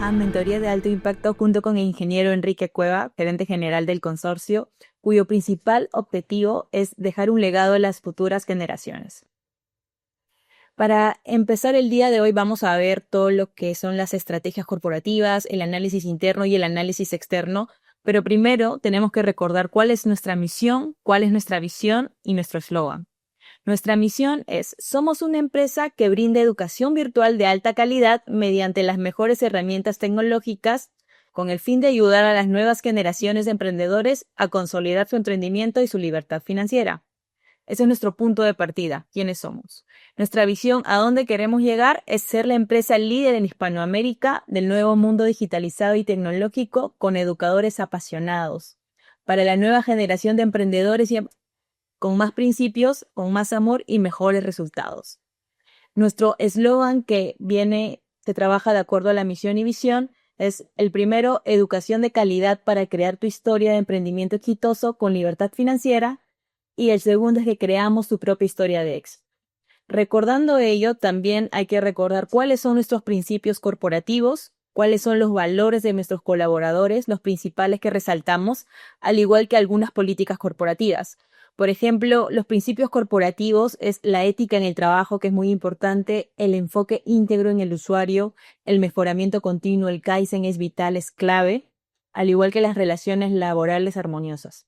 a Mentoría de Alto Impacto junto con el ingeniero Enrique Cueva, gerente general del consorcio, cuyo principal objetivo es dejar un legado a las futuras generaciones. Para empezar el día de hoy vamos a ver todo lo que son las estrategias corporativas, el análisis interno y el análisis externo, pero primero tenemos que recordar cuál es nuestra misión, cuál es nuestra visión y nuestro eslogan. Nuestra misión es: somos una empresa que brinda educación virtual de alta calidad mediante las mejores herramientas tecnológicas con el fin de ayudar a las nuevas generaciones de emprendedores a consolidar su emprendimiento y su libertad financiera. Ese es nuestro punto de partida, quiénes somos. Nuestra visión, a dónde queremos llegar, es ser la empresa líder en Hispanoamérica del nuevo mundo digitalizado y tecnológico con educadores apasionados para la nueva generación de emprendedores y con más principios, con más amor y mejores resultados. Nuestro eslogan se trabaja de acuerdo a la misión y visión, es el primero: educación de calidad para crear tu historia de emprendimiento exitoso con libertad financiera, y el segundo es que creamos tu propia historia de éxito. Recordando ello, también hay que recordar cuáles son nuestros principios corporativos, cuáles son los valores de nuestros colaboradores, los principales que resaltamos, al igual que algunas políticas corporativas. Por ejemplo, los principios corporativos es la ética en el trabajo, que es muy importante, el enfoque íntegro en el usuario, el mejoramiento continuo, el Kaizen es vital, es clave, al igual que las relaciones laborales armoniosas.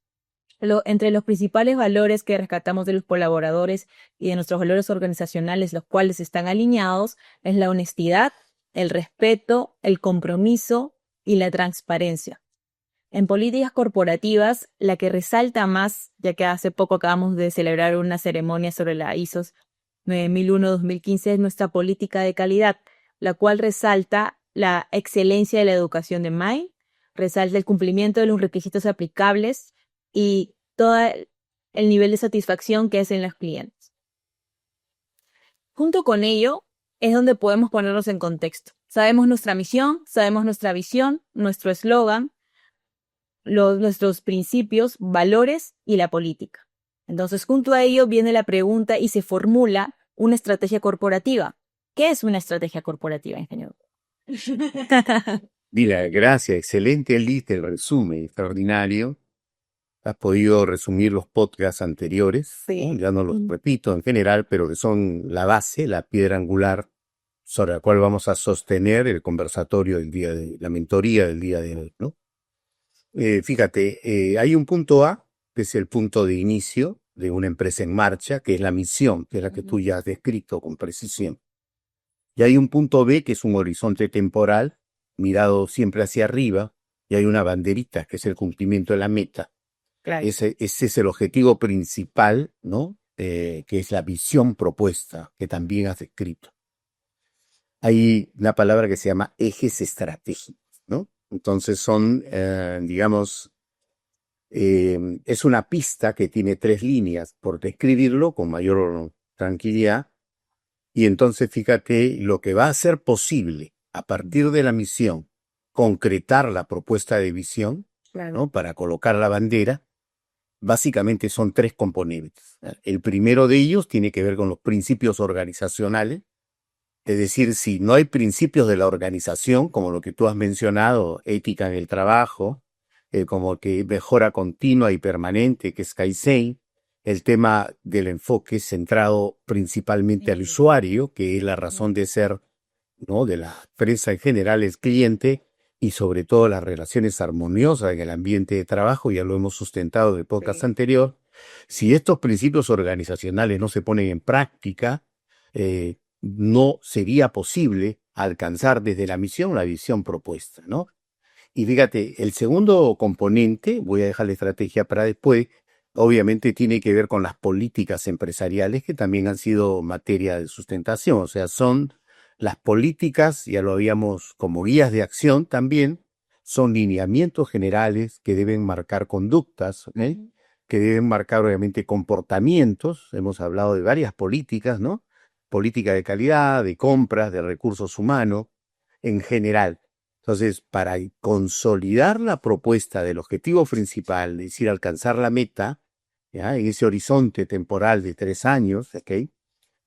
Entre los principales valores que rescatamos de los colaboradores y de nuestros valores organizacionales, los cuales están alineados, es la honestidad, el respeto, el compromiso y la transparencia. En políticas corporativas, la que resalta más, ya que hace poco acabamos de celebrar una ceremonia sobre la ISO 9001-2015, es nuestra política de calidad, la cual resalta la excelencia de la educación de MAI, resalta el cumplimiento de los requisitos aplicables y todo el nivel de satisfacción que hacen los clientes. Junto con ello, es donde podemos ponernos en contexto. Sabemos nuestra misión, sabemos nuestra visión, nuestro eslogan, nuestros principios, valores y la política. Entonces, junto a ello viene la pregunta y se formula una estrategia corporativa. ¿Qué es una estrategia corporativa, ingeniero? Mira, gracias. Excelente lista, el resumen, extraordinario. Has podido resumir los podcasts anteriores, Sí. ¿no? Ya no los repito en general, pero que son la base, la piedra angular sobre la cual vamos a sostener el conversatorio la mentoría del día de hoy, ¿no? Fíjate, hay un punto A, que es el punto de inicio de una empresa en marcha, que es la misión, que es la que tú ya has descrito con precisión. Y hay un punto B, que es un horizonte temporal, mirado siempre hacia arriba, y hay una banderita, que es el cumplimiento de la meta. Claro. Ese es el objetivo principal, ¿no? Que es la visión propuesta, que también has descrito. Hay una palabra que se llama ejes estratégicos, ¿no? Entonces son, es una pista que tiene 3 líneas, por describirlo con mayor tranquilidad. Y entonces fíjate lo que va a ser posible a partir de la misión, concretar la propuesta de visión, Claro. ¿no? Para colocar la bandera. Básicamente son 3 componentes. El primero de ellos tiene que ver con los principios organizacionales. Es decir, si no hay principios de la organización, como lo que tú has mencionado, ética en el trabajo, como que mejora continua y permanente, que es Kaizen, el tema del enfoque centrado principalmente al usuario, que es la razón de ser, ¿no? De la empresa en general, es cliente, y sobre todo las relaciones armoniosas en el ambiente de trabajo, ya lo hemos sustentado de podcast anterior. Si estos principios organizacionales no se ponen en práctica, no sería posible alcanzar desde la misión la visión propuesta, ¿no? Y fíjate, el segundo componente, voy a dejar la estrategia para después, obviamente tiene que ver con las políticas empresariales, que también han sido materia de sustentación, o sea, son las políticas, ya lo habíamos como guías de acción también, son lineamientos generales que deben marcar conductas, que deben marcar obviamente comportamientos. Hemos hablado de varias políticas, ¿no? Política de calidad, de compras, de recursos humanos, en general. Entonces, para consolidar la propuesta del objetivo principal, es decir, alcanzar la meta, ¿ya? En ese horizonte temporal de 3 años, ¿ok?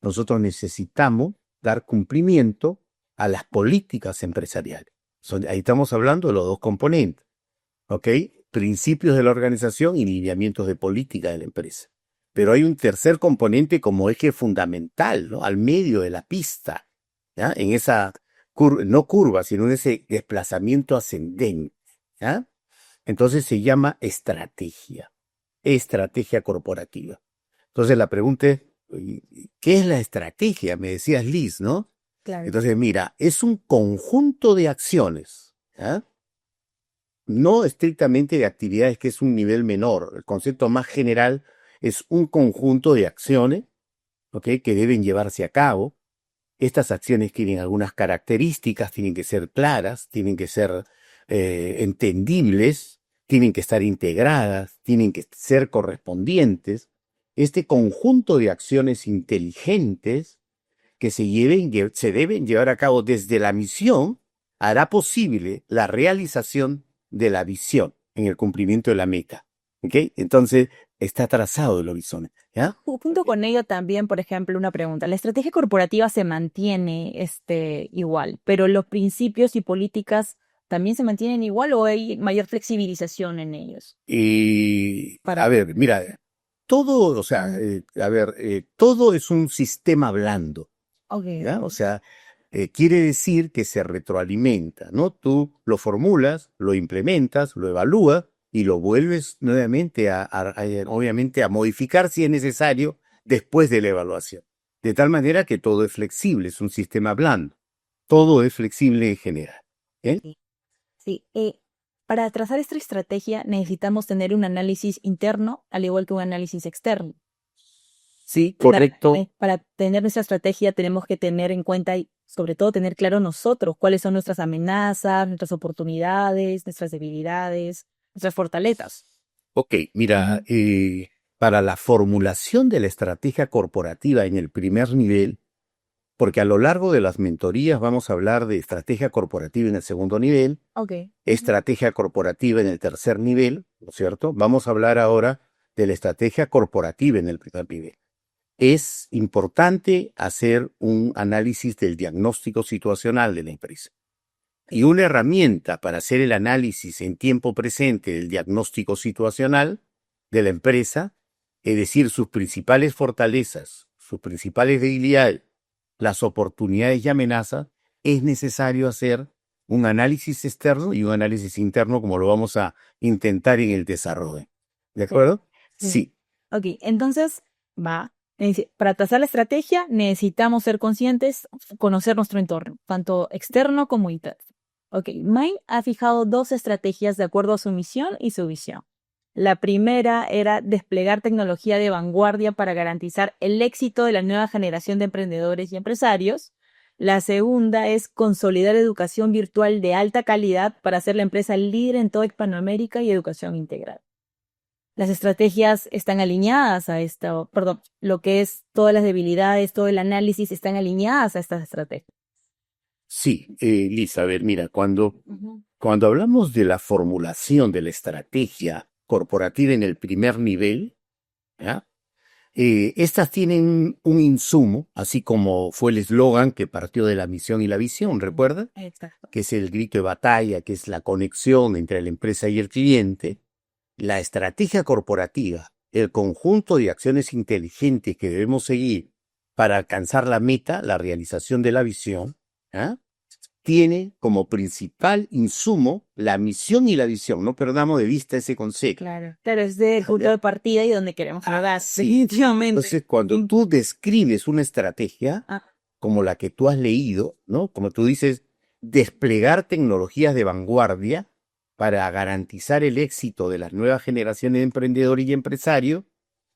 Nosotros necesitamos dar cumplimiento a las políticas empresariales. Ahí estamos hablando de los dos componentes, ¿ok? Principios de la organización y lineamientos de política de la empresa. Pero hay un tercer componente como eje fundamental, ¿no? Al medio de la pista, ¿ya? En esa no curva, sino en ese desplazamiento ascendente, ¿ya? Entonces se llama estrategia corporativa. Entonces la pregunta es, ¿qué es la estrategia? Me decías, Liz, ¿no? Claro. Entonces, mira, es un conjunto de acciones, ¿ya? No estrictamente de actividades, que es un nivel menor. El concepto más general es un conjunto de acciones, ¿ok?, que deben llevarse a cabo. Estas acciones tienen algunas características, tienen que ser claras, tienen que ser entendibles, tienen que estar integradas, tienen que ser correspondientes. Este conjunto de acciones inteligentes que se deben llevar a cabo desde la misión hará posible la realización de la visión en el cumplimiento de la meta. ¿Ok? Entonces, está trazado el horizonte. ¿Ya? Junto con ello también, por ejemplo, una pregunta. La estrategia corporativa se mantiene igual, pero los principios y políticas también se mantienen igual o hay mayor flexibilización en ellos. Y, Para... a ver, mira, todo, o sea, todo es un sistema blando. Okay. ¿Ya? O sea, quiere decir que se retroalimenta, ¿no? Tú lo formulas, lo implementas, lo evalúas y lo vuelves nuevamente obviamente, a modificar si es necesario después de la evaluación. De tal manera que todo es flexible, es un sistema blando. Todo es flexible en general. ¿Eh? Sí. Para trazar esta estrategia necesitamos tener un análisis interno, al igual que un análisis externo. Sí, correcto. Para tener nuestra estrategia tenemos que tener en cuenta y sobre todo tener claro nosotros cuáles son nuestras amenazas, nuestras oportunidades, nuestras debilidades, nuestras fortalezas. Ok, mira, para la formulación de la estrategia corporativa en el primer nivel, porque a lo largo de las mentorías vamos a hablar de estrategia corporativa en el segundo nivel, estrategia corporativa en el tercer nivel, ¿no es cierto? Vamos a hablar ahora de la estrategia corporativa en el primer nivel. Es importante hacer un análisis del diagnóstico situacional de la empresa. Y una herramienta para hacer el análisis en tiempo presente del diagnóstico situacional de la empresa, es decir, sus principales fortalezas, sus principales debilidades, las oportunidades y amenazas, es necesario hacer un análisis externo y un análisis interno, como lo vamos a intentar en el desarrollo. ¿De acuerdo? Sí. Ok, entonces, para trazar la estrategia necesitamos ser conscientes, conocer nuestro entorno, tanto externo como interno. Ok, Mind ha fijado 2 estrategias de acuerdo a su misión y su visión. La primera era desplegar tecnología de vanguardia para garantizar el éxito de la nueva generación de emprendedores y empresarios. La segunda es consolidar educación virtual de alta calidad para hacer la empresa líder en toda Hispanoamérica y educación integral. Las estrategias están alineadas a esto, lo que es todas las debilidades, todo el análisis están alineadas a estas estrategias. Sí, Liz, a ver, mira, cuando hablamos de la formulación de la estrategia corporativa en el primer nivel, ¿ya? Estas tienen un insumo, así como fue el eslogan que partió de la misión y la visión, ¿recuerda? Exacto. Que es el grito de batalla, que es la conexión entre la empresa y el cliente. La estrategia corporativa, el conjunto de acciones inteligentes que debemos seguir para alcanzar la meta, la realización de la visión, ¿ah?, tiene como principal insumo la misión y la visión. No perdamos de vista ese concepto. Claro, es del punto de partida y donde queremos llegar, definitivamente. Entonces, cuando tú describes una estrategia como la que tú has leído, ¿no? Como tú dices, desplegar tecnologías de vanguardia para garantizar el éxito de las nuevas generaciones de emprendedores y empresarios,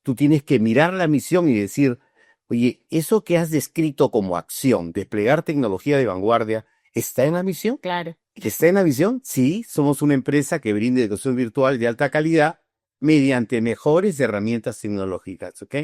tú tienes que mirar la misión y decir, oye, eso que has descrito como acción, desplegar tecnología de vanguardia, ¿está en la misión? Claro. ¿Está en la misión? Sí, somos una empresa que brinda educación virtual de alta calidad mediante mejores herramientas tecnológicas, ¿ok?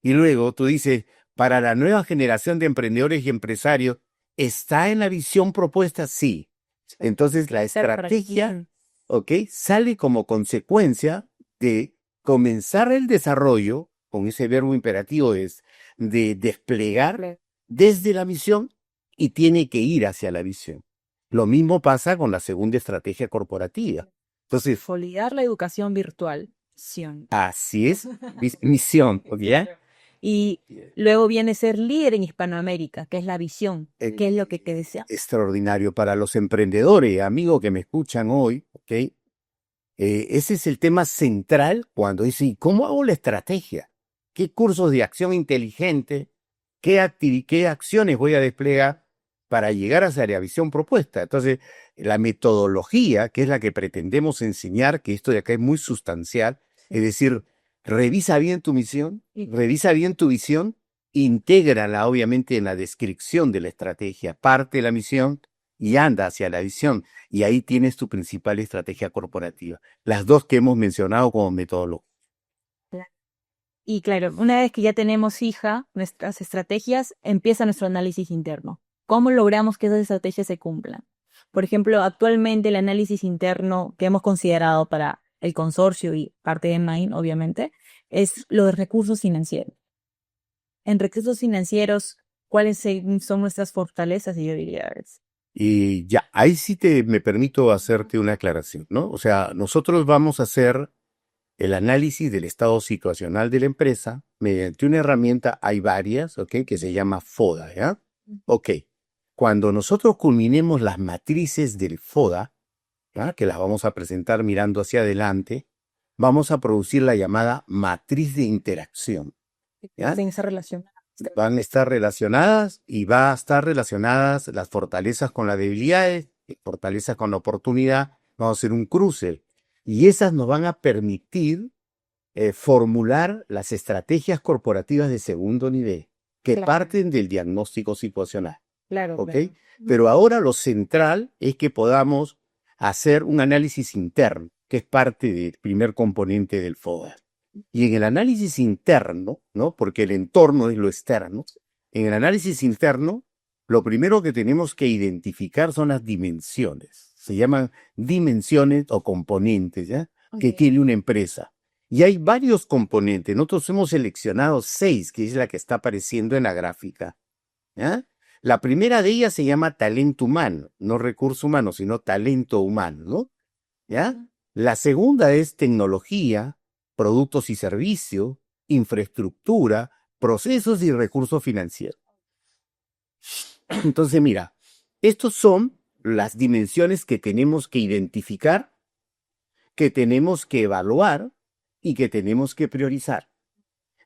Y luego tú dices, para la nueva generación de emprendedores y empresarios, ¿está en la visión propuesta? Sí. Entonces la estrategia, ¿ok?, sale como consecuencia de comenzar el desarrollo, con ese verbo imperativo es de desplegar desde la misión y tiene que ir hacia la visión. Lo mismo pasa con la segunda estrategia corporativa. Entonces, Consolidar la educación virtual. Misión. así es, misión, ¿ya? Y luego viene ser líder en Hispanoamérica, que es la visión, que es lo que desea. Extraordinario para los emprendedores, amigos que me escuchan hoy, ¿ok? Ese es el tema central cuando dice, ¿y cómo hago la estrategia? ¿Qué cursos de acción inteligente? ¿Qué acciones voy a desplegar para llegar hacia la visión propuesta? Entonces, la metodología, que es la que pretendemos enseñar, que esto de acá es muy sustancial, es decir, revisa bien tu misión, revisa bien tu visión, intégrala obviamente en la descripción de la estrategia, parte de la misión y anda hacia la visión. Y ahí tienes tu principal estrategia corporativa. Las dos que hemos mencionado como metodología. Y claro, una vez que ya tenemos fija nuestras estrategias, empieza nuestro análisis interno. ¿Cómo logramos que esas estrategias se cumplan? Por ejemplo, actualmente el análisis interno que hemos considerado para el consorcio y parte de Main, obviamente, es los recursos financieros. En recursos financieros, ¿cuáles son nuestras fortalezas y debilidades? Y ya, ahí sí me permito hacerte una aclaración, ¿no? O sea, nosotros vamos a hacer el análisis del estado situacional de la empresa mediante una herramienta, hay varias, ¿ok? Que se llama FODA, ¿ya? Ok. Cuando nosotros culminemos las matrices del FODA, ¿ya? Que las vamos a presentar mirando hacia adelante, vamos a producir la llamada matriz de interacción, ¿ya? En esa relación. Van a estar relacionadas y va a estar relacionadas las fortalezas con las debilidades, fortalezas con la oportunidad. Vamos a hacer un cruce. Y esas nos van a permitir formular las estrategias corporativas de segundo nivel, que Claro. parten del diagnóstico situacional. Claro. ¿Ok? Claro. Pero ahora lo central es que podamos hacer un análisis interno, que es parte del primer componente del FODA. Y en el análisis interno, ¿no? Porque el entorno es lo externo, en el análisis interno, lo primero que tenemos que identificar son las dimensiones. Se llaman dimensiones o componentes, ¿ya? Que tiene una empresa. Y hay varios componentes. Nosotros hemos seleccionado 6, que es la que está apareciendo en la gráfica, ¿ya? La primera de ellas se llama talento humano, no recurso humano, sino talento humano, ¿no? ¿Ya? La segunda es tecnología, productos y servicios, infraestructura, procesos y recursos financieros. Entonces, mira, estos son las dimensiones que tenemos que identificar, que tenemos que evaluar y que tenemos que priorizar.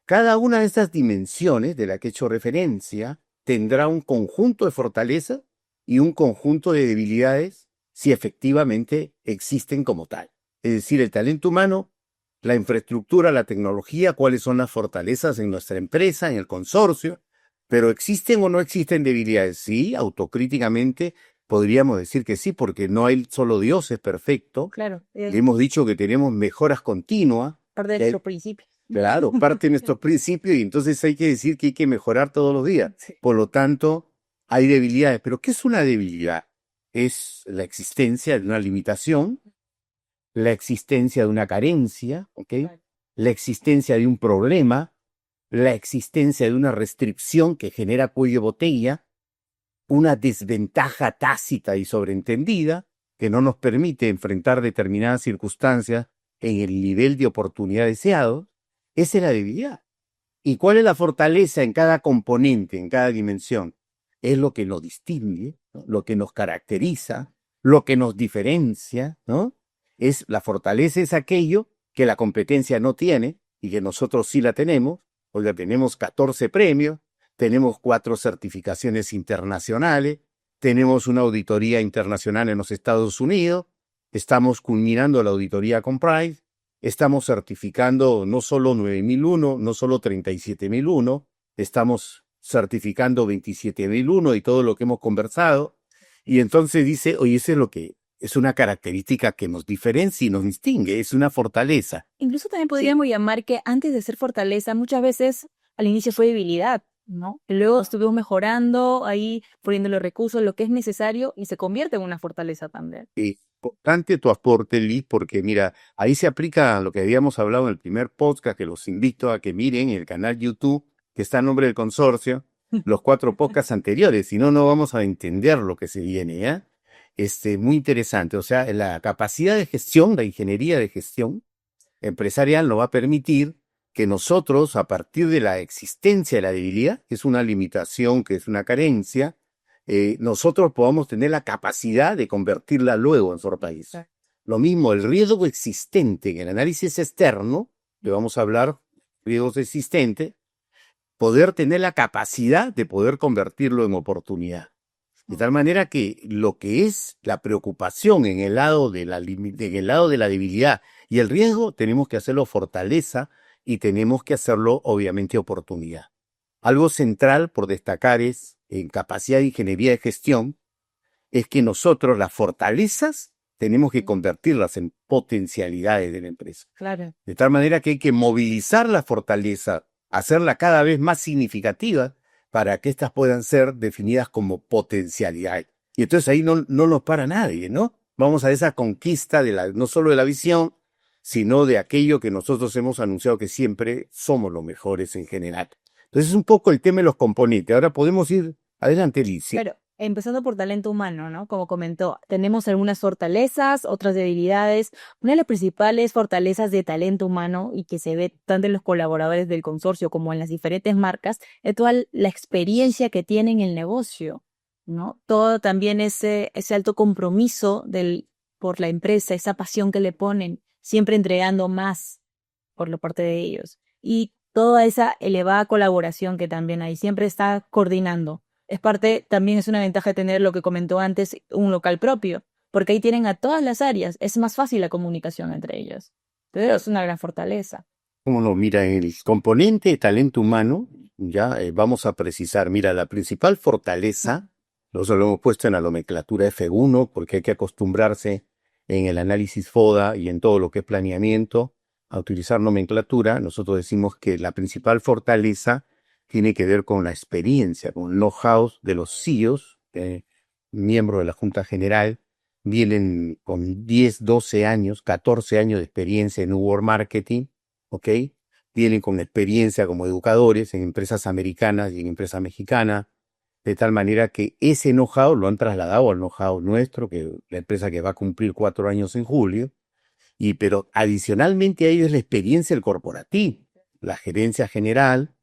Cada una de estas dimensiones de la que he hecho referencia tendrá un conjunto de fortalezas y un conjunto de debilidades si efectivamente existen como tal. Es decir, el talento humano, la infraestructura, la tecnología, cuáles son las fortalezas en nuestra empresa, en el consorcio, pero ¿existen o no existen debilidades? Sí, autocríticamente podríamos decir que sí, porque no hay solo Dios es perfecto. Claro. Hemos dicho que tenemos mejoras continuas. Parte de nuestro principio. Claro, parte de nuestros principios y entonces hay que decir que hay que mejorar todos los días. Sí. Por lo tanto, hay debilidades. ¿Pero qué es una debilidad? Es la existencia de una limitación, la existencia de una carencia, ¿ok? La existencia de un problema, la existencia de una restricción que genera cuello de botella, una desventaja tácita y sobreentendida que no nos permite enfrentar determinadas circunstancias en el nivel de oportunidad deseado. Esa es la debilidad. ¿Y cuál es la fortaleza en cada componente, en cada dimensión? Es lo que nos distingue, ¿no? Lo que nos caracteriza, lo que nos diferencia, ¿no? La fortaleza es aquello que la competencia no tiene y que nosotros sí la tenemos. Hoy ya tenemos 14 premios, tenemos 4 certificaciones internacionales, tenemos una auditoría internacional en los Estados Unidos, estamos culminando la auditoría con Price. Estamos certificando no solo 9001, no solo 37001, estamos certificando 27001 y todo lo que hemos conversado. Y entonces dice, oye, eso es lo que es una característica que nos diferencia y nos distingue, es una fortaleza. Incluso también podríamos llamar que antes de ser fortaleza, muchas veces al inicio fue debilidad, ¿no? Y luego estuvimos mejorando, ahí poniendo los recursos, lo que es necesario y se convierte en una fortaleza también. Importante tu aporte, Liz, porque mira, ahí se aplica lo que habíamos hablado en el primer podcast, que los invito a que miren en el canal YouTube, que está a nombre del consorcio, los 4 podcasts anteriores, si no, no vamos a entender lo que se viene, ¿ya? muy interesante. O sea, la capacidad de gestión, la ingeniería de gestión empresarial nos va a permitir que nosotros, a partir de la existencia de la debilidad, que es una limitación, que es una carencia, nosotros podamos tener la capacidad de convertirla luego en fortaleza. Lo mismo, el riesgo existente en el análisis externo, que vamos a hablar, riesgos existentes, poder tener la capacidad de poder convertirlo en oportunidad. De tal manera que lo que es la preocupación en el lado de la debilidad y el riesgo, tenemos que hacerlo fortaleza y tenemos que hacerlo, obviamente, oportunidad. Algo central por destacar es, en capacidad de ingeniería de gestión, es que nosotros las fortalezas tenemos que convertirlas en potencialidades de la empresa. Claro. De tal manera que hay que movilizar la fortaleza, hacerla cada vez más significativa para que éstas puedan ser definidas como potencialidades. Y entonces ahí no nos para nadie, ¿no? Vamos a esa conquista no solo de la visión, sino de aquello que nosotros hemos anunciado que siempre somos los mejores en general. Entonces es un poco el tema de los componentes. Ahora podemos ir adelante, Licia. Pero empezando por talento humano, ¿no? Como comentó, tenemos algunas fortalezas, otras debilidades. Una de las principales fortalezas de talento humano y que se ve tanto en los colaboradores del consorcio como en las diferentes marcas es toda la experiencia que tienen en el negocio, ¿no? Todo también ese alto compromiso por la empresa, esa pasión que le ponen, siempre entregando más por la parte de ellos. Y toda esa elevada colaboración que también hay, siempre está coordinando. También es una ventaja de tener lo que comentó antes, un local propio, porque ahí tienen a todas las áreas, es más fácil la comunicación entre ellos. Pero es una gran fortaleza. ¿Cómo no? Mira, el componente de talento humano, ya vamos a precisar, mira, la principal fortaleza, nosotros lo hemos puesto en la nomenclatura F1, porque hay que acostumbrarse en el análisis FODA y en todo lo que es planeamiento a utilizar nomenclatura. Nosotros decimos que la principal fortaleza tiene que ver con la experiencia, con el know-how de los CEOs, miembros de la Junta General, vienen con 10, 12 años, 14 años de experiencia en New World Marketing, ¿ok? Vienen con experiencia como educadores en empresas americanas y en empresas mexicanas, de tal manera que ese know-how lo han trasladado al know-how nuestro, que la empresa que va a cumplir 4 años en julio, pero adicionalmente a ello es la experiencia del corporativo, la gerencia general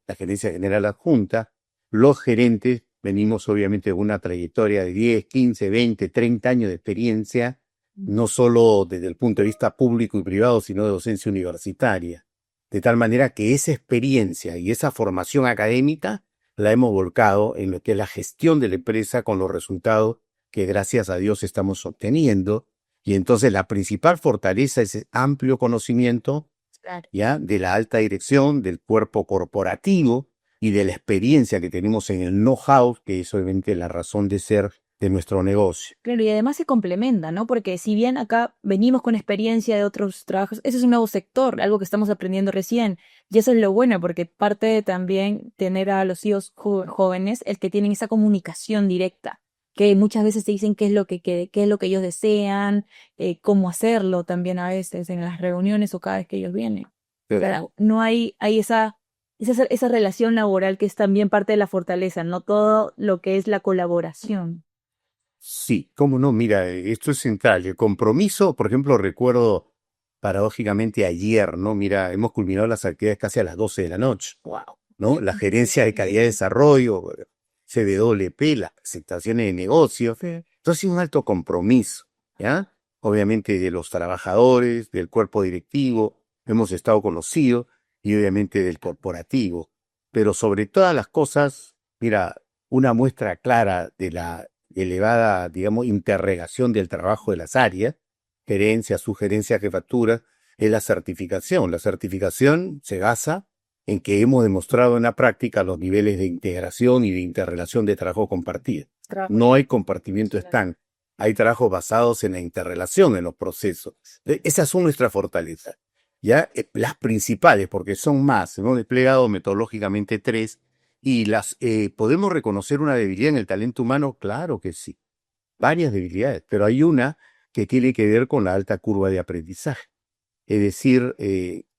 adjunta, los gerentes, venimos obviamente de una trayectoria de 10, 15, 20, 30 años de experiencia, no solo desde el punto de vista público y privado, sino de docencia universitaria. De tal manera que esa experiencia y esa formación académica la hemos volcado en lo que es la gestión de la empresa con los resultados que gracias a Dios estamos obteniendo. Y entonces la principal fortaleza es el amplio conocimiento, Claro. ¿ya?, de la alta dirección, del cuerpo corporativo y de la experiencia que tenemos en el know-how, que es obviamente la razón de ser de nuestro negocio. Claro, y además se complementa, ¿no? Porque si bien acá venimos con experiencia de otros trabajos, ese es un nuevo sector, algo que estamos aprendiendo recién. Y eso es lo bueno, porque parte de también tener a los CEOs jóvenes, el que tienen esa comunicación directa, que muchas veces te dicen qué es lo qué es lo que ellos desean, cómo hacerlo también a veces en las reuniones o cada vez que ellos vienen. Claro, no hay esa relación laboral que es también parte de la fortaleza, no todo lo que es la colaboración. Sí, cómo no, mira, esto es central. El compromiso, por ejemplo, recuerdo paradójicamente ayer, ¿no? Mira, hemos culminado las actividades casi a las 12 de la noche. Wow, ¿no? La gerencia de calidad de desarrollo, CWP, las presentaciones de negocios. Entonces, un alto compromiso, ¿ya? Obviamente de los trabajadores, del cuerpo directivo, hemos estado con los CEOs y obviamente del corporativo. Pero sobre todas las cosas, mira, una muestra clara de la elevada, digamos, interrelación del trabajo de las áreas, gerencia, sugerencia, jefatura, es la certificación. La certificación se basa en que hemos demostrado en la práctica los niveles de integración y de interrelación de trabajo compartido. No hay compartimiento estanco. Hay trabajos basados en la interrelación en los procesos. Esas son nuestras fortalezas. Ya las principales, porque son más, hemos desplegado metodológicamente 3, y ¿podemos reconocer una debilidad en el talento humano? Claro que sí. Varias debilidades, pero hay una que tiene que ver con la alta curva de aprendizaje. Es decir,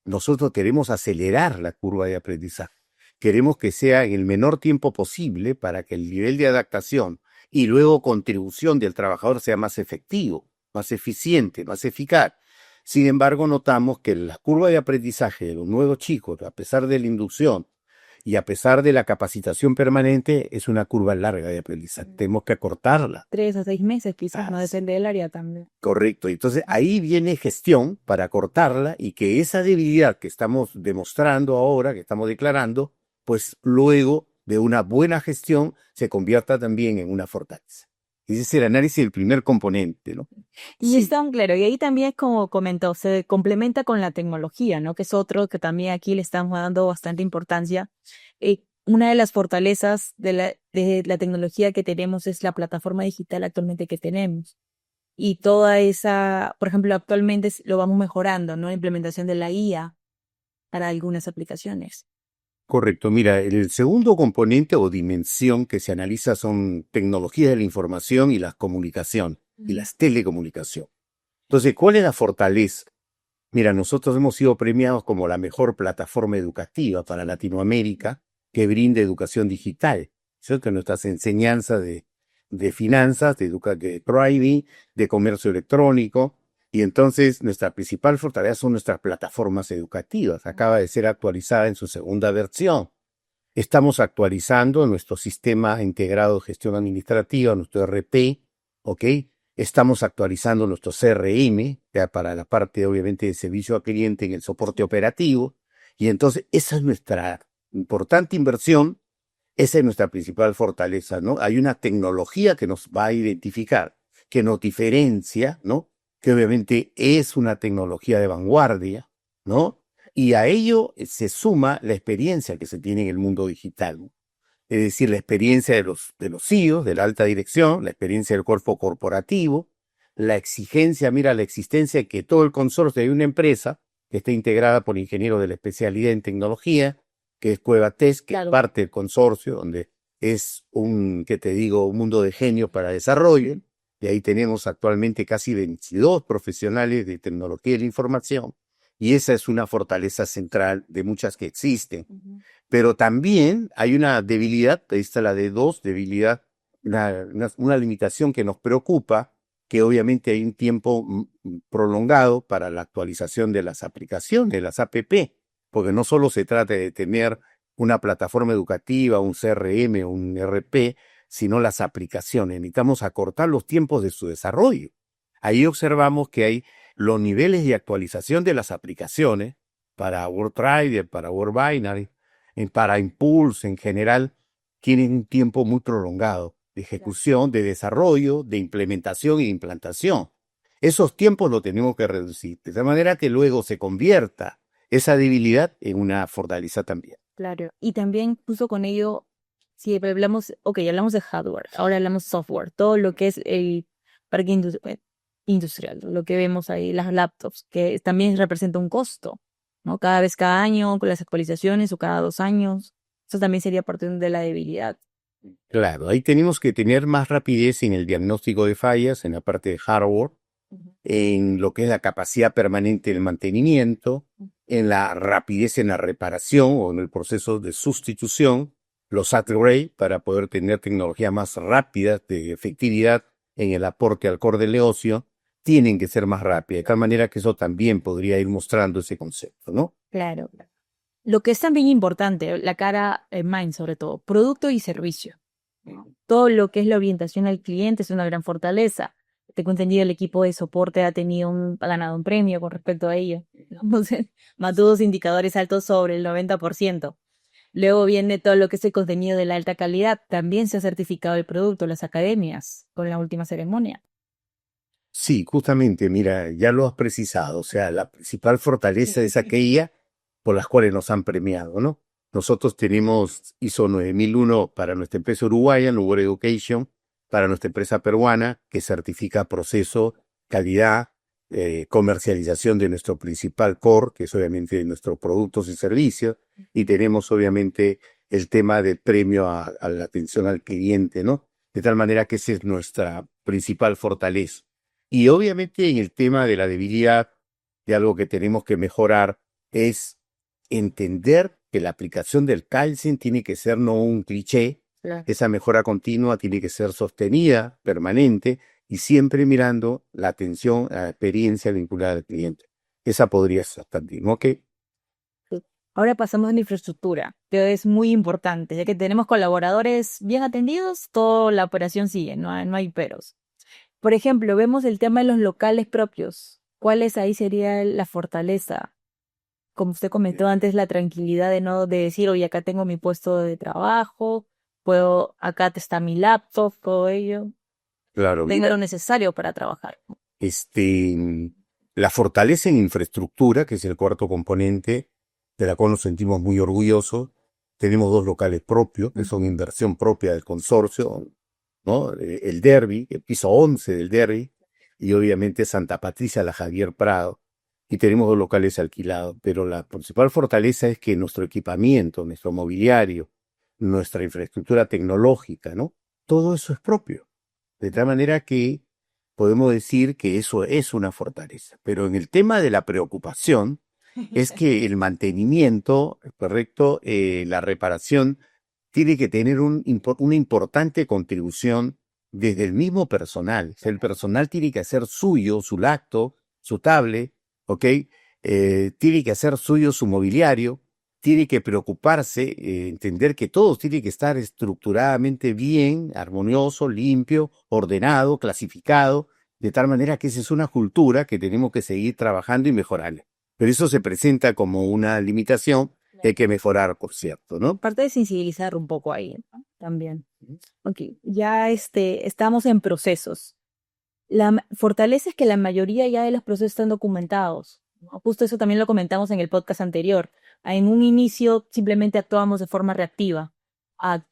nosotros queremos acelerar la curva de aprendizaje. Queremos que sea en el menor tiempo posible para que el nivel de adaptación y luego contribución del trabajador sea más efectivo, más eficiente, más eficaz. Sin embargo, notamos que la curva de aprendizaje de los nuevos chicos, a pesar de la inducción y a pesar de la capacitación permanente, es una curva larga de aprendizaje. Tenemos que acortarla. 3 a 6 meses quizás, no Ah, depende del área también. correcto. Entonces ahí viene gestión para cortarla y que esa debilidad que estamos demostrando ahora, que estamos declarando, pues luego de una buena gestión se convierta también en una fortaleza. Ese es el análisis del primer componente, ¿no? Y está claro, y ahí también, como comentó, se complementa con la tecnología, ¿no? Que es otro que también aquí le estamos dando bastante importancia. Una de las fortalezas de la tecnología que tenemos es la plataforma digital actualmente que tenemos. Y toda esa, por ejemplo, actualmente lo vamos mejorando, ¿no? La implementación de la IA para algunas aplicaciones. Correcto. Mira, el segundo componente o dimensión que se analiza son tecnologías de la información y las comunicación y las telecomunicaciones. Entonces, ¿cuál es la fortaleza? Mira, nosotros hemos sido premiados como la mejor plataforma educativa para Latinoamérica que brinda educación digital, ¿cierto? Nuestras enseñanzas de finanzas, de trading, de comercio electrónico. Y entonces nuestra principal fortaleza son nuestras plataformas educativas. Acaba de ser actualizada en su segunda versión. Estamos actualizando nuestro sistema integrado de gestión administrativa, nuestro ERP, ¿ok? Estamos actualizando nuestro CRM, ya para la parte obviamente de servicio al cliente en el soporte operativo. Y entonces esa es nuestra importante inversión, esa es nuestra principal fortaleza, ¿no? Hay una tecnología que nos va a identificar, que nos diferencia, ¿no? Que obviamente es una tecnología de vanguardia, ¿no? Y a ello se suma la experiencia que se tiene en el mundo digital, ¿no? Es decir, la experiencia de los CEOs, de la alta dirección, la experiencia del cuerpo corporativo, la exigencia, mira, la existencia de que todo el consorcio de una empresa que esté integrada por ingenieros de la especialidad en tecnología, que es Cuevatest, que es parte del consorcio, donde es ¿qué te digo?, un mundo de genios para desarrollo. Y ahí tenemos actualmente casi 22 profesionales de tecnología de la información. Y esa es una fortaleza central de muchas que existen. Pero también hay una debilidad, ahí está la D2, debilidad, una limitación que nos preocupa, que obviamente hay un tiempo prolongado para la actualización de las aplicaciones, de las APP, porque no solo se trata de tener una plataforma educativa, un CRM, un ERP, sino las aplicaciones. Necesitamos acortar los tiempos de su desarrollo. Ahí observamos que hay los niveles de actualización de las aplicaciones para WordTrider, para WordBinary, para Impulse en general, tienen un tiempo muy prolongado de ejecución, de desarrollo, de implementación y de implantación. Esos tiempos los tenemos que reducir, de tal manera que luego se convierta esa debilidad en una fortaleza también. Claro. Y también justo con ello, si hablamos, hablamos de hardware, ahora hablamos software, todo lo que es el parque industrial, lo que vemos ahí, las laptops, que también representa un costo, ¿no? Cada año, con las actualizaciones o cada 2 años. Eso también sería parte de la debilidad. Claro, ahí tenemos que tener más rapidez en el diagnóstico de fallas, en la parte de hardware, en lo que es la capacidad permanente del mantenimiento, en la rapidez en la reparación o en el proceso de sustitución, los upgrades para poder tener tecnología más rápida de efectividad en el aporte al core del negocio, tienen que ser más rápidas, de tal manera que eso también podría ir mostrando ese concepto, ¿no? Claro. Lo que es también importante, la cara mind sobre todo, producto y servicio. Todo lo que es la orientación al cliente es una gran fortaleza. Tengo entendido, el equipo de soporte ha ganado un premio con respecto a ello. Entonces, mantuvo dos indicadores altos sobre el 90%. Luego viene todo lo que es el contenido de la alta calidad. También se ha certificado el producto, las academias, con la última ceremonia. Sí, justamente, mira, ya lo has precisado, o sea, la principal fortaleza es aquella por las cuales nos han premiado, ¿no? Nosotros tenemos ISO 9001 para nuestra empresa uruguaya, World Education, para nuestra empresa peruana, que certifica proceso, calidad, comercialización de nuestro principal core, que es obviamente nuestros productos y servicios, y tenemos obviamente el tema del premio a la atención al cliente, ¿no? De tal manera que esa es nuestra principal fortaleza. Y obviamente en el tema de la debilidad, de algo que tenemos que mejorar, es entender que la aplicación del Kaizen tiene que ser no un cliché, Claro. Esa mejora continua tiene que ser sostenida, permanente y siempre mirando la atención a la experiencia vinculada al cliente. Esa podría ser también, ¿ok? Sí. Ahora pasamos a la infraestructura, que es muy importante, ya que tenemos colaboradores bien atendidos, toda la operación sigue, no hay peros. Por ejemplo, vemos el tema de los locales propios. ¿Cuáles ahí sería la fortaleza? Como usted comentó antes, la tranquilidad de decir, oye, acá tengo mi puesto de trabajo, acá está mi laptop, todo ello, Claro, tengo lo necesario para trabajar. este, la fortaleza en infraestructura, que es el cuarto componente, de la cual nos sentimos muy orgullosos. Tenemos 2 locales propios, que son inversión propia del consorcio, ¿no? El Derby, el piso 11 del Derby, y obviamente Santa Patricia, la Javier Prado. Y tenemos 2 locales alquilados, pero la principal fortaleza es que nuestro equipamiento, nuestro mobiliario, nuestra infraestructura tecnológica, ¿no? Todo eso es propio. De tal manera que podemos decir que eso es una fortaleza. Pero en el tema de la preocupación es que el mantenimiento, correcto, la reparación, tiene que tener una importante contribución desde el mismo personal. O sea, el personal tiene que hacer suyo su lacto, su tablet, ¿ok? Tiene que hacer suyo su mobiliario, tiene que preocuparse, entender que todo tiene que estar estructuradamente bien, armonioso, limpio, ordenado, clasificado, de tal manera que esa es una cultura que tenemos que seguir trabajando y mejorando. Pero eso se presenta como una limitación que hay que mejorar, por cierto, ¿no? Parte de sensibilizar un poco ahí, ¿no? También. Ok, ya estamos en procesos. Fortaleza es que la mayoría ya de los procesos están documentados, ¿no? Justo eso también lo comentamos en el podcast anterior. En un inicio simplemente actuábamos de forma reactiva.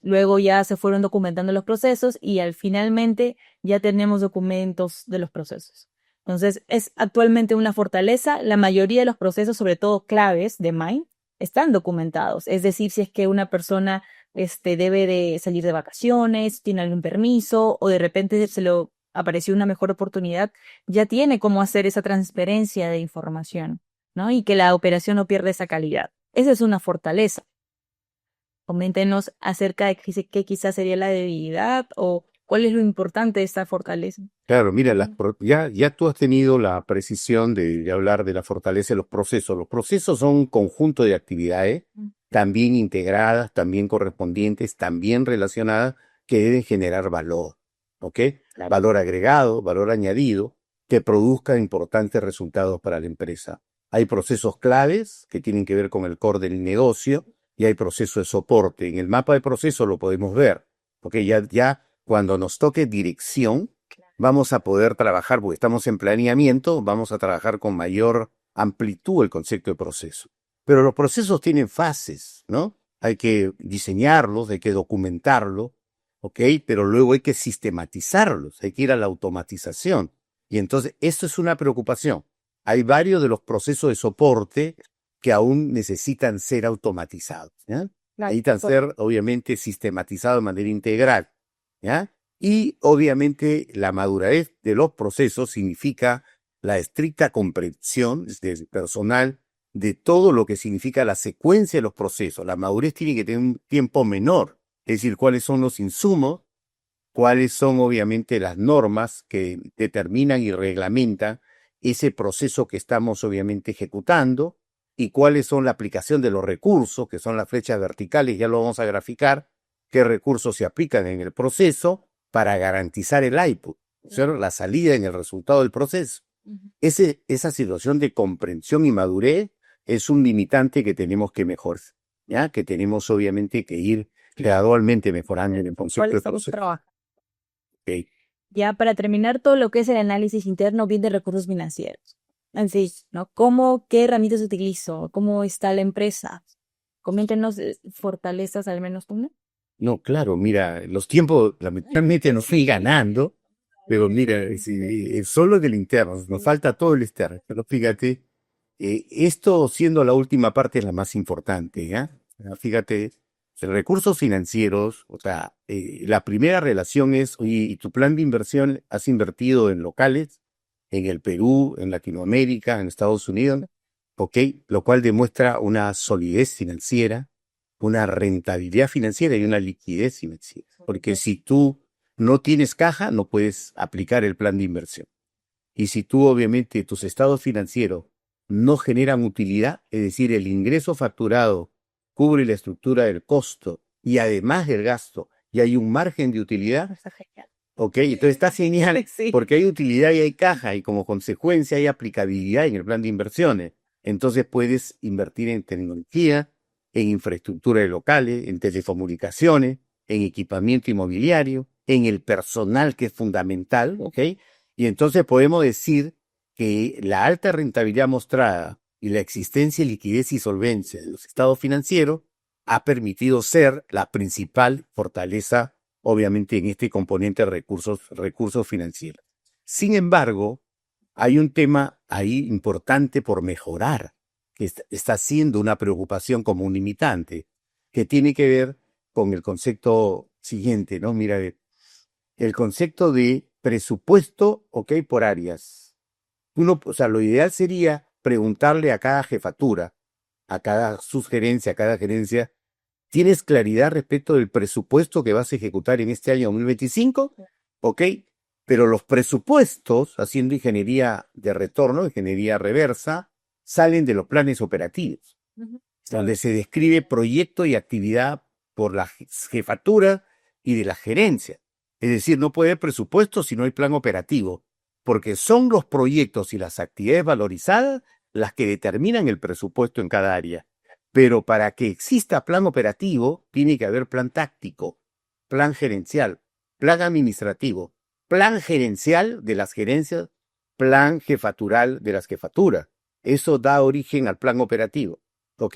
Luego ya se fueron documentando los procesos y finalmente ya tenemos documentos de los procesos. Entonces, es actualmente una fortaleza. La mayoría de los procesos, sobre todo claves de Mind, están documentados. Es decir, si es que una persona debe de salir de vacaciones, tiene algún permiso o de repente se lo apareció una mejor oportunidad, ya tiene cómo hacer esa transferencia de información, ¿no? Y que la operación no pierda esa calidad. Esa es una fortaleza. Coméntenos acerca de qué quizás sería la debilidad o cuál es lo importante de esta fortaleza. Claro, mira, ya tú has tenido la precisión de hablar de la fortaleza de los procesos. Los procesos son un conjunto de actividades, también integradas, también correspondientes, también relacionadas, que deben generar valor, ¿ok? Claro. Valor agregado, valor añadido, que produzca importantes resultados para la empresa. Hay procesos claves que tienen que ver con el core del negocio y hay procesos de soporte. En el mapa de procesos lo podemos ver, porque ya cuando nos toque dirección, vamos a poder trabajar, porque estamos en planeamiento, vamos a trabajar con mayor amplitud el concepto de proceso. Pero los procesos tienen fases, ¿no? Hay que diseñarlos, hay que documentarlos, ¿ok? Pero luego hay que sistematizarlos, hay que ir a la automatización. Y entonces, esto es una preocupación. Hay varios de los procesos de soporte que aún necesitan ser automatizados, ¿ya? Necesitan ser, obviamente, sistematizados de manera integral, ¿ya? Y obviamente la madurez de los procesos significa la estricta comprensión del personal de todo lo que significa la secuencia de los procesos. La madurez tiene que tener un tiempo menor, es decir, cuáles son los insumos, cuáles son obviamente las normas que determinan y reglamentan ese proceso que estamos obviamente ejecutando y cuáles son la aplicación de los recursos, que son las flechas verticales, ya lo vamos a graficar, qué recursos se aplican en el proceso para garantizar el output, ¿cierto? La salida en el resultado del proceso. Esa situación de comprensión y madurez es un limitante que tenemos que mejorar, ¿ya? Que tenemos obviamente que ir gradualmente mejorando en el concepto de proceso. Okay. Ya para terminar todo lo que es el análisis interno bien de recursos financieros. Así, ¿no? ¿Qué herramientas utilizo? ¿Cómo está la empresa? Coméntenos fortalezas al menos una. No, claro, mira, los tiempos lamentablemente nos fui ganando, pero mira, solo del interno, nos falta todo el externo, pero fíjate, esto siendo la última parte es la más importante, ¿ya? Fíjate, recursos financieros, o sea, la primera relación es, oye, ¿y tu plan de inversión has invertido en locales, en el Perú, en Latinoamérica, en Estados Unidos? ¿Ok? Lo cual demuestra una solidez financiera, una rentabilidad financiera y una liquidez financiera. Porque si tú no tienes caja, no puedes aplicar el plan de inversión. Y si tú, obviamente, tus estados financieros no generan utilidad, es decir, el ingreso facturado cubre la estructura del costo y además del gasto, y hay un margen de utilidad, Está genial. ok, entonces está genial Sí. porque hay utilidad y hay caja y como consecuencia hay aplicabilidad en el plan de inversiones. Entonces puedes invertir en tecnología, en infraestructura de locales, en telecomunicaciones, en equipamiento inmobiliario, en el personal que es fundamental, ¿ok? Y entonces podemos decir que la alta rentabilidad mostrada y la existencia, liquidez y solvencia de los estados financieros ha permitido ser la principal fortaleza, obviamente, en este componente de recursos financieros. Sin embargo, hay un tema ahí importante por mejorar, que está siendo una preocupación como un limitante, que tiene que ver con el concepto siguiente, ¿no? Mira, el concepto de presupuesto, ok, por áreas. O sea, lo ideal sería preguntarle a cada jefatura, a cada subgerencia, a cada gerencia, ¿tienes claridad respecto del presupuesto que vas a ejecutar en este año 2025? Ok, pero los presupuestos, haciendo ingeniería de retorno, ingeniería reversa, salen de los planes operativos, donde se describe proyecto y actividad por la jefatura y de la gerencia. Es decir, no puede haber presupuesto si no hay plan operativo, porque son los proyectos y las actividades valorizadas las que determinan el presupuesto en cada área. Pero para que exista plan operativo, tiene que haber plan táctico, plan gerencial, plan administrativo, plan gerencial de las gerencias, plan jefatural de las jefaturas. Eso da origen al plan operativo, ¿ok?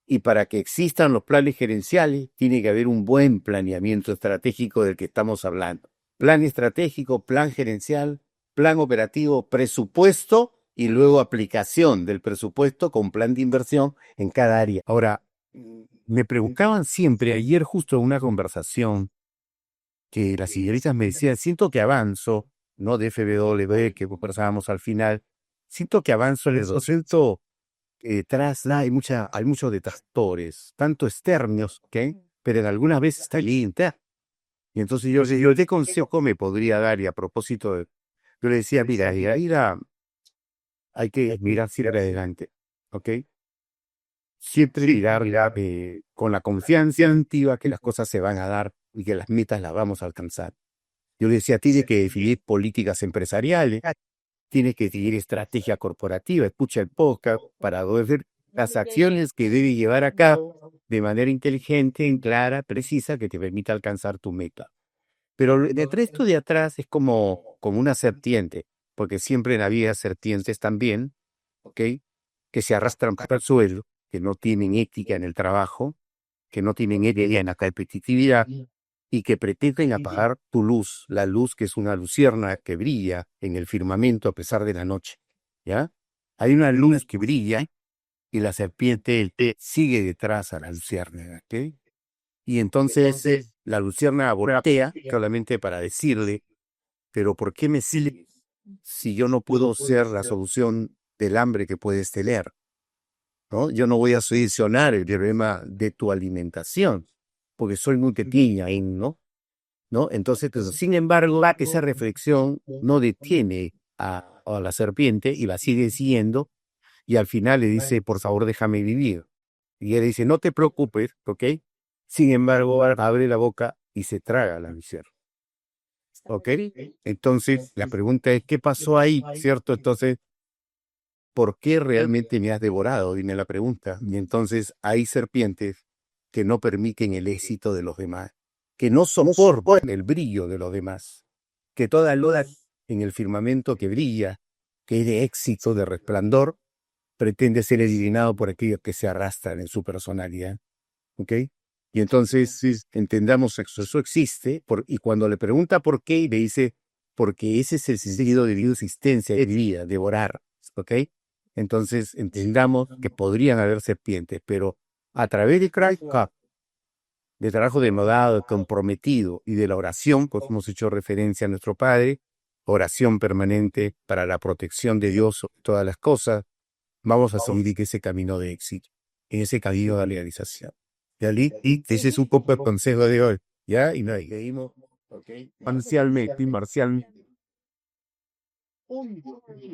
Y para que existan los planes gerenciales, tiene que haber un buen planeamiento estratégico del que estamos hablando. Plan estratégico, plan gerencial, plan operativo, presupuesto y luego aplicación del presupuesto con plan de inversión en cada área. Ahora, me preguntaban siempre, ayer justo en una conversación, que las señoritas me decían, siento que avanzo, no de FBW que conversábamos al final, siento que avanzo en el docento detrás hay muchos detractores, tanto externos, ¿ok? Pero en algunas veces está el interno. Y entonces yo ¿qué consejo me podría dar? Y a propósito, yo le decía, mira, hay que mirar siempre adelante, ¿ok? Siempre mirar con la confianza antigua que las cosas se van a dar y que las metas las vamos a alcanzar. Yo le decía, tiene que definir políticas empresariales, tiene que seguir estrategia corporativa, escucha el podcast para ver las acciones que debe llevar a cabo de manera inteligente, clara, precisa, que te permita alcanzar tu meta. Pero detrás esto de atrás es como una serpiente, porque siempre en la vida hay serpientes también, ¿ok? Que se arrastran para el suelo, que no tienen ética en el trabajo, que no tienen ética en la competitividad y que pretenden apagar tu luz, la luz que es una lucierna que brilla en el firmamento a pesar de la noche, ¿ya? Hay una luz que brilla y la serpiente sigue detrás a la luciérnaga, ¿ok? Y entonces la luciérnaga voltea solamente para decirle, pero ¿por qué me sigues si yo no puedo ser la solución del hambre que puedes tener? ¿No? Yo no voy a solucionar el problema de tu alimentación, porque soy muy pequeña, ¿no? Entonces, sin embargo, esa reflexión no detiene a la serpiente y la sigue siguiendo y al final le dice, por favor, déjame vivir. Y él dice, no te preocupes, ¿ok? Sin embargo, abre la boca y se traga la luciérnaga, ¿ok? Entonces, la pregunta es, ¿qué pasó ahí, cierto? Entonces, ¿por qué realmente me has devorado? Viene la pregunta. Y entonces hay serpientes que no permiten el éxito de los demás, que no soportan el brillo de los demás, que toda luz en el firmamento que brilla, que es de éxito, de resplandor, pretende ser eliminado por aquellos que se arrastran en su personalidad. ¿Ok? Y entonces entendamos eso existe, y cuando le pregunta por qué, le dice, porque ese es el sentido de vida, existencia, de vida, devorar. ¿Ok? Entonces entendamos que podrían haber serpientes, pero a través de Christ Cup, de trabajo demodado, comprometido y de la oración, pues hemos hecho referencia a nuestro Padre, oración permanente para la protección de Dios sobre todas las cosas, vamos a seguir ese camino de éxito, en ese camino de realización. ¿Ya, Lee? Y ese es un poco el consejo de hoy. ¿Ya? Y nos despedimos. Ok. Parcialmente, imparcialmente.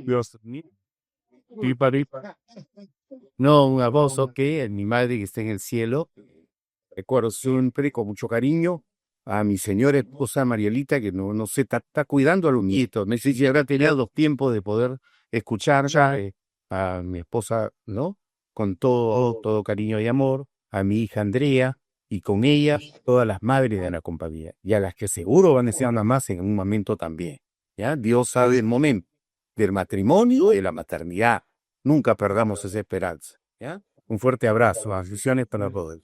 Dios mío. Sí, padre. No, un abrazo que mi madre que está en el cielo. Recuerdo siempre con mucho cariño a mi señora esposa Marielita, que no sé, está cuidando a los nietos. No sé si habrá tenido los tiempos de poder escuchar ya a mi esposa, ¿no? Con todo cariño y amor, a mi hija Andrea, y con ella todas las madres de la compañía, y a las que seguro van a ser mamás en un momento también. ¿Ya? Dios sabe el momento del matrimonio y de la maternidad. Nunca perdamos esa esperanza. ¿Ya? Un fuerte abrazo. Bendiciones para todos.